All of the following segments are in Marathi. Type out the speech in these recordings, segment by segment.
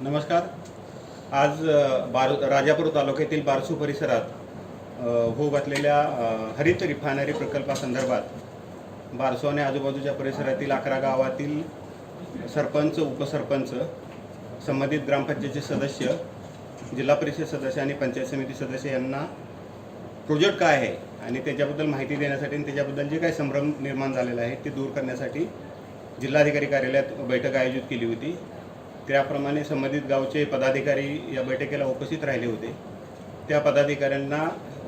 नमस्कार. आज राजापूर तालुक्यातील बारसू परिसरात होऊ घातलेल्या हरित रिफायनरी प्रकल्पासंदर्भात बारसू आणि आजूबाजूच्या परिसरातील 11 गावातील सरपंच, उपसरपंच, संबंधित ग्रामपंचायतीचे सदस्य, जिल्हा परिषद सदस्य आणि पंचायत समिती सदस्य यांना प्रोजेक्ट काय आहे आणि त्याच्याबद्दल माहिती देण्यासाठी आणि त्याच्याबद्दल जे काही संभ्रम निर्माण झालेला आहे ते दूर करण्यासाठी जिल्हाधिकारी कार्यालयात बैठक आयोजित केली होती. त्याप्रमाणे संबंधित गावचे पदाधिकारी या बैठकीला उपस्थित राहिले होते. त्या पदाधिकाऱ्यांना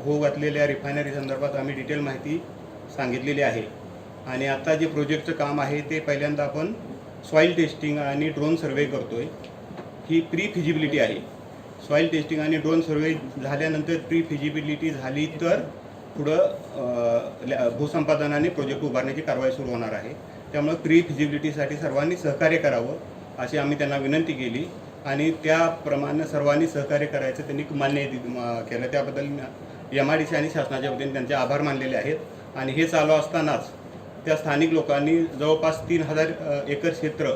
होऊ घातलेल्या रिफायनरी संदर्भात आम्ही डिटेल माहिती सांगितलेली आहे. आणि आता जे प्रोजेक्टचं काम आहे ते पहिल्यांदा आपण सॉईल टेस्टिंग आणि ड्रोन सर्वे करतोय. ही प्री फिजिबिलिटी आहे. सॉईल टेस्टिंग आणि ड्रोन सर्वे झाल्यानंतर प्री फिजिबिलिटी झाली तर पुढं भूसंपादनाने प्रोजेक्ट उभारण्याची कारवाई सुरू होणार आहे. त्यामुळे प्री फिजिबिलिटीसाठी सर्वांनी सहकार्य करावं अशी आम्ही त्यांना विनंती केली आणि त्याप्रमाणे सर्वांनी सहकार्य करायचं त्यांनी मान्य केलं. त्याबद्दल MIDC आणि शासनाच्या वतीने त्यांचे आभार मानलेले आहेत. आणि हे चालू असतानाच त्या स्थानिक लोकांनी जवळपास 3000 एकर क्षेत्र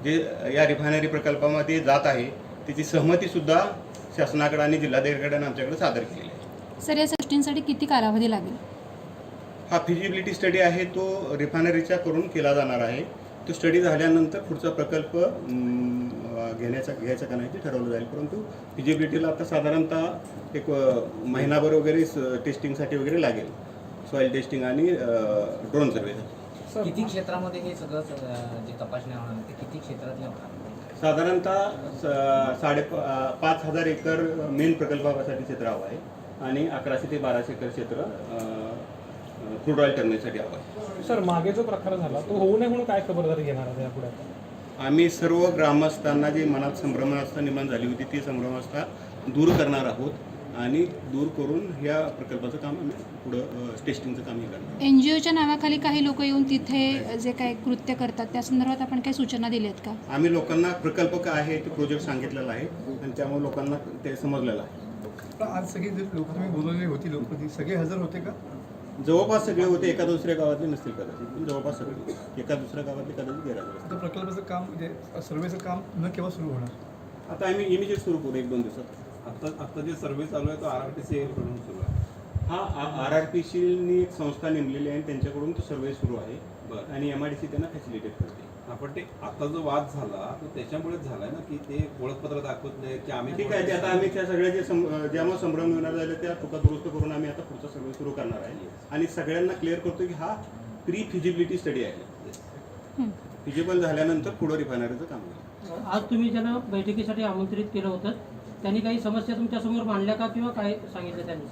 जे या रिफायनरी प्रकल्पामध्ये जात आहे त्याची सहमतीसुद्धा शासनाकडे आणि जिल्हाधिकाऱ्यांकडे आमच्याकडे सादर केलेली आहे. सर, या सृष्टींसाठी किती कालावधी लागेल? हा फिजिबिलिटी स्टडी आहे तो रिफायनरीच्या करून केला जाणार आहे. तो स्टडी झाल्यानंतर पुढचा प्रकल्प घ्यायचा का नाही ते ठरवलं जाईल. परंतु फिजिबिलिटीला आता साधारणतः एक महिनाभर वगैरे टेस्टिंगसाठी वगैरे लागेल, सॉईल टेस्टिंग आणि ड्रोन सर्वे. किती क्षेत्रामध्ये हे सगळं जे तपासण्या होणार ते किती क्षेत्रातल्या होणार? साधारणतः 5,500 एकर मेन प्रकल्पासाठी क्षेत्र हवं आहे आणि 1100 ते 1200 एकर क्षेत्र क्रूड ऑइल टर्मिनलसाठी हवं आहे. सर, मागे जो प्रकार झाला तो होऊ नये म्हणून काय खबरदारी घेणार आहे यापुढे? आम्ही सर्व ग्रामस्थांना जे मनात संभ्रमावस्था निर्माण झाली होती ती संभ्रमावस्था दूर करणार आहोत आणि दूर करून ह्या प्रकल्पाचं काम आम्ही पुढं टेस्टिंगचं कामही करणार. NGOच्या नावाखाली काही लोक येऊन तिथे जे काही कृत्य करतात त्या संदर्भात आपण काही सूचना दिल्यात का? आम्ही लोकांना प्रकल्प काय आहे ते प्रोजेक्ट सांगितलेला आहे आणि त्यामुळे लोकांना ते समजलेलं आहे. आज सगळी लोक तुम्ही बोलवली होती, लोक सगळे हजर होते का? जवळपास सगळे होते. एका दुसऱ्या गावातले नसतील कदाचित, पण जवळपास सगळे एका दुसऱ्या गावातले कदाचित गैरहजर. आता प्रकल्पाचं काम म्हणजे सर्वेचं काम न केव्हा सुरू होणार? आता आम्ही इमिजिएट सुरू करू 1-2 दिवसात. आता जे सर्वे चालू आहे तो RRTC कडून सुरू आहे. हा RRTCनी एक संस्था नेमलेली आहे त्यांच्याकडून तो सर्वे सुरू आहे. बरं. आणि MIDC त्यांना फॅसिलिटेट करते. आपण ते आता जो वाद झाला तो त्याच्यामुळेच झालाय ना, की ते ओळखपत्र दाखवत नाही की आम्ही ठीक आहे. ते आता आम्ही त्या सगळ्या ज्यामुळे संभ्रम निर्माण झाले त्या चुका दुरुस्त करून आम्ही आता पुढचा सर्वे सुरू करणार आहे आणि सगळ्यांना क्लिअर करतो की हा प्री फिजिबिलिटी स्टडी आहे. फिजिबल झाल्यानंतर पुढं रिफायनरीचं काम होईल. आज तुम्ही ज्यांना बैठकीसाठी आमंत्रित केलं होतं त्यांनी काही समस्या तुमच्यासमोर मांडल्या का किंवा काय सांगितलं त्यांनी?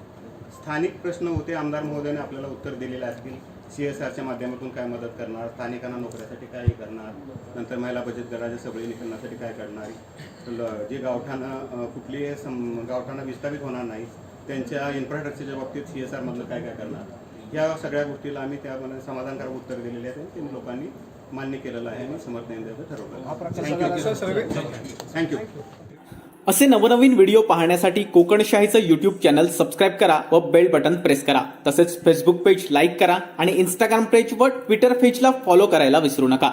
स्थानिक प्रश्न होते. आमदार महोदयाने आपल्याला उत्तर दिलेले असतील. CSRच्या माध्यमातून काय मदत करणार, स्थानिकांना नोकऱ्यासाठी काय करणार, नंतर महिला बचत गटाच्या सबलीकरणासाठी काय करणार, जे गावठाणं कुठलीही गावठाणं विस्थापित होणार नाही त्यांच्या इन्फ्रास्ट्रक्चरच्या बाबतीत CSR मधलं काय काय करणार, या सगळ्या गोष्टीला आम्ही त्यामध्ये समाधानकारक उत्तर दिलेले आहेत. त्यांनी लोकांनी मान्य केलेलं आहे आणि समर्थन द्यायचं ठरवलं. थँक्यू. असे नवनवीन व्हिडिओ पाहण्यासाठी कोकणशाहीचं YouTube चॅनल सबस्क्राईब करा व बेल बटन प्रेस करा. तसेच फेसबुक पेज लाईक करा आणि Instagram पेज व ट्विटर पेजला फॉलो करायला विसरू नका.